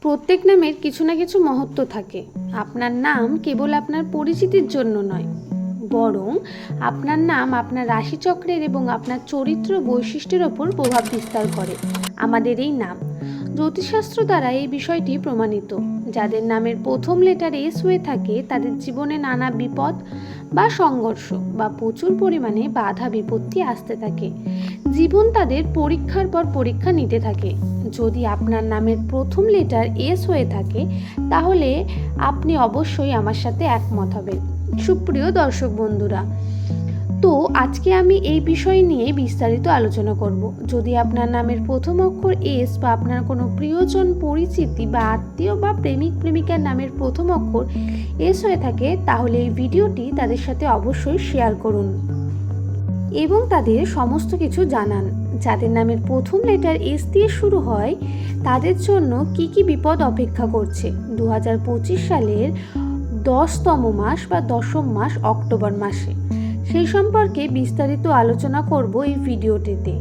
প্রত্যেক নামের কিছু না কিছু মহত্ব থাকে। আপনার নাম কেবল আপনার পরিচিতির জন্য নয়, বরং আপনার নাম আপনার রাশিচক্রের এবং আপনার চরিত্র বৈশিষ্ট্যের ওপর প্রভাব বিস্তার করে। আমাদের এই নাম জ্যোতিষশাস্ত্র দ্বারা এই বিষয়টি প্রমাণিত। যাদের নামের প্রথম লেটার এস হয়ে থাকে তাদের জীবনে নানা বিপদ বা সংঘর্ষ বা প্রচুর পরিমাণে বাধা বিপত্তি আসতে থাকে। জীবন তাদের পরীক্ষার পর পরীক্ষা নিতে থাকে। যদি আপনার নামের প্রথম লেটার এস হয়ে থাকে তাহলে আপনি অবশ্যই আমার সাথে একমত হবেন। সুপ্রিয় দর্শক বন্ধুরা, তো আজকে আমি এই বিষয় নিয়ে বিস্তারিত আলোচনা করব। যদি আপনার নামের প্রথম অক্ষর এস বা আপনার কোনো প্রিয়জন, পরিচিতি বা আত্মীয় বা প্রেমিক প্রেমিকার নামের প্রথম অক্ষর এস হয়ে থাকে তাহলে এই ভিডিওটি তাদের সাথে অবশ্যই শেয়ার করুন এবং তাদের সমস্ত কিছু জানান। যাদের নামের প্রথম লেটার এস দিয়ে শুরু হয় তাদের জন্য কি কি বিপদ অপেক্ষা করছে 2025 সালের 10তম মাস বা 10ম মাস অক্টোবর মাসে, সেই সম্পর্কে বিস্তারিত আলোচনা করব এই ভিডিওটিতে।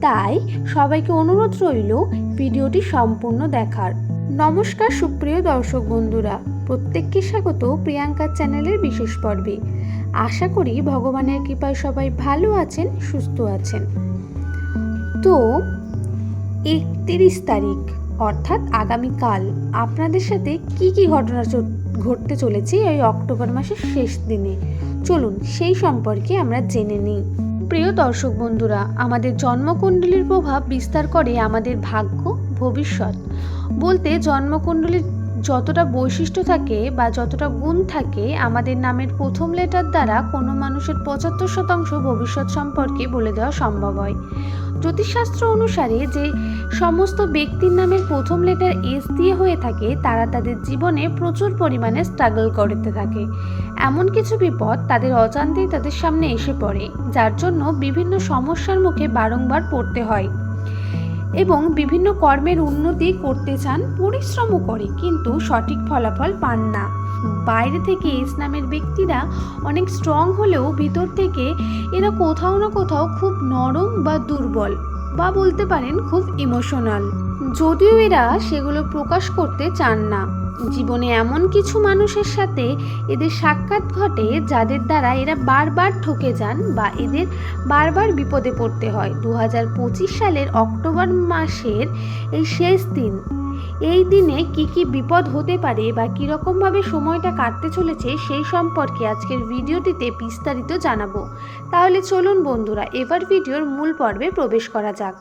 তাই সবাইকে অনুরোধ রইল ভিডিওটি সম্পূর্ণ দেখার। নমস্কার সুপ্রিয় দর্শক বন্ধুরা, প্রত্যেককে স্বাগত প্রিয়াঙ্কার চ্যানেলের বিশেষ পর্বে। আশা করি ভগবানের কৃপায় সবাই ভালো আছেন, সুস্থ আছেন। তো 31 তারিখ অর্থাৎ আগামীকাল আপনাদের সাথে কি কি ঘটনা ঘটতে চলেছে এই অক্টোবর মাসের শেষ দিনে, চলুন সেই সম্পর্কে আমরা জেনে নিই। প্রিয় দর্শক বন্ধুরা, আমাদের জন্মকুণ্ডলীর প্রভাব বিস্তার করে আমাদের ভাগ্য, ভবিষ্যৎ। বলতে জন্মকুণ্ডলীর যতটা বৈশিষ্ট্য থাকে বা যতটা গুণ থাকে, আমাদের নামের প্রথম লেটার দ্বারা কোনো মানুষের 75% ভবিষ্যৎ সম্পর্কে বলে দেওয়া সম্ভব হয়। জ্যোতিষশাস্ত্র অনুসারে যে সমস্ত ব্যক্তির নামের প্রথম লেটার এস দিয়ে হয়ে থাকে তারা তাদের জীবনে প্রচুর পরিমাণে স্ট্রাগল করতে থাকে। এমন কিছু বিপদ তাদের অজান্তেই তাদের সামনে এসে পড়ে, যার জন্য বিভিন্ন সমস্যার মুখে বারংবার পড়তে হয় এবং বিভিন্ন কর্মের উন্নতি করতে চান, পরিশ্রমও করে, কিন্তু সঠিক ফলাফল পান না। বাইরে থেকে এস নামের ব্যক্তিরা অনেক স্ট্রং হলেও ভিতর থেকে এরা কোথাও না কোথাও খুব নরম বা দুর্বল, বা বলতে পারেন খুব ইমোশনাল, যদিও এরা সেগুলো প্রকাশ করতে চান না। জীবনে এমন কিছু মানুষের সাথে এদের সাক্ষাৎ ঘটে যাদের দ্বারা এরা বারবার ঠকে যান বা এদের বারবার বিপদে পড়তে হয়। 2025 সালের অক্টোবর মাসের এই শেষ দিন, এই দিনে কি কি বিপদ হতে পারে বা কীরকমভাবে সময়টা কাটতে চলেছে সেই সম্পর্কে আজকের ভিডিওটিতে বিস্তারিত জানাবো। তাহলে চলুন বন্ধুরা, এবার ভিডিওর মূল পর্বে প্রবেশ করা যাক।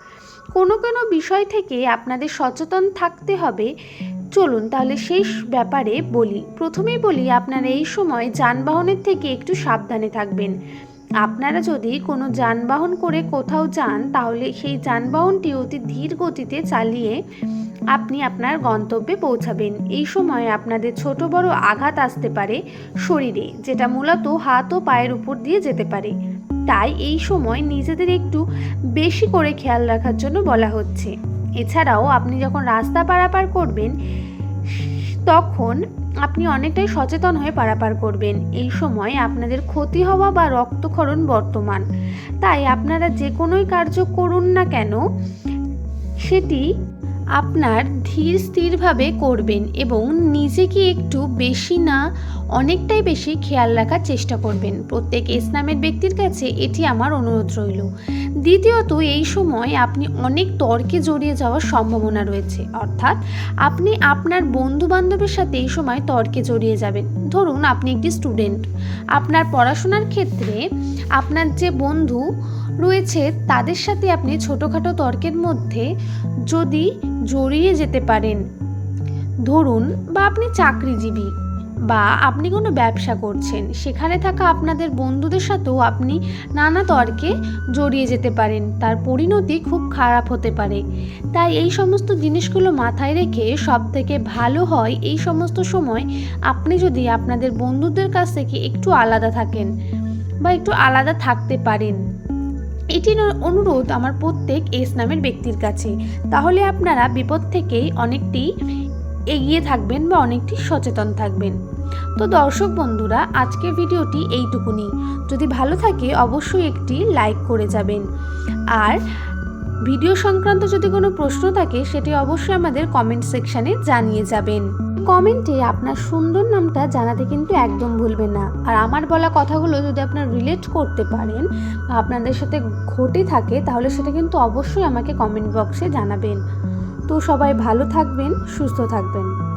কোনো কোনো বিষয় থেকে আপনাদের সচেতন থাকতে হবে। চলুন তাহলে সেই ব্যাপারে বলি। প্রথমেই বলি, আপনারা এই সময় যানবাহনের থেকে একটু সাবধানে থাকবেন। আপনারা যদি কোনো যানবাহন করে কোথাও যান তাহলে সেই যানবাহনটি অতি ধীর গতিতে চালিয়ে আপনি আপনার গন্তব্যে পৌঁছাবেন। এই সময় আপনাদের ছোট বড় আঘাত আসতে পারে শরীরে, যেটা মূলত হাত ও পায়ের উপর দিয়ে যেতে পারে। তাই এই সময় নিজেদের একটু বেশি করে খেয়াল রাখার জন্য বলা হচ্ছে। এছাড়াও আপনি যখন রাস্তা পারাপার করবেন তখন আপনি অনেকটাই সচেতন হয়ে পারাপার করবেন। এই সময় আপনাদের ক্ষতি হওয়া বা রক্তক্ষরণ বর্তমান, তাই আপনারা যে কোনোই কার্য করুন না কেন সেটি আপনার ধীর স্থিরভাবে করবেন এবং নিজেকে একটু বেশি না অনেকটাই বেশি খেয়াল রাখার চেষ্টা করবেন। প্রত্যেক এস নামের ব্যক্তির কাছে এটি আমার অনুরোধ রইল। দ্বিতীয়ত, এই সময় আপনি অনেক তর্কে জড়িয়ে যাওয়ার সম্ভাবনা রয়েছে, অর্থাৎ আপনি আপনার বন্ধু বান্ধবের সাথে এই সময় তর্কে জড়িয়ে যাবেন। ধরুন আপনি একটি স্টুডেন্ট, আপনার পড়াশোনার ক্ষেত্রে আপনার যে বন্ধু রয়েছে তাদের সাথে আপনি ছোটোখাটো তর্কের মধ্যে যদি জড়িয়ে যেতে পারেন। ধরুন বা আপনি চাকরিজীবী বা আপনি কোনো ব্যবসা করছেন, সেখানে থাকা আপনাদের বন্ধুদের সাথেও আপনি নানা তর্কে জড়িয়ে যেতে পারেন, তার পরিণতি খুব খারাপ হতে পারে। তাই এই সমস্ত জিনিসগুলো মাথায় রেখে সব থেকে ভালো হয় এই সমস্ত সময় আপনি যদি আপনাদের বন্ধুদের কাছ থেকে একটু আলাদা থাকেন বা একটু আলাদা থাকতে পারেন। এটি অনুরোধ আমার প্রত্যেক এস নামের ব্যক্তির কাছে। তাহলে আপনারা বিপদ থেকেই অনেকটি এগিয়ে থাকবেন বা অনেকটি সচেতন থাকবেন। তো দর্শক বন্ধুরা, আজকের ভিডিওটি এইটুকুনি। যদি ভালো থাকে অবশ্যই একটি লাইক করে যাবেন। আর ভিডিও সংক্রান্ত যদি কোনো প্রশ্ন থাকে সেটি অবশ্যই আমাদের কমেন্ট সেকশানে জানিয়ে যাবেন। কমেন্টে আপনার সুন্দর নামটা জানাতে কিন্তু একদম ভুলবেন না। আর আমার বলা কথাগুলো যদি আপনারা রিলেট করতে পারেন বা আপনাদের সাথে ঘটে থাকে তাহলে সেটা কিন্তু অবশ্যই আমাকে কমেন্ট বক্সে জানাবেন। তো সবাই ভালো থাকবেন, সুস্থ থাকবেন।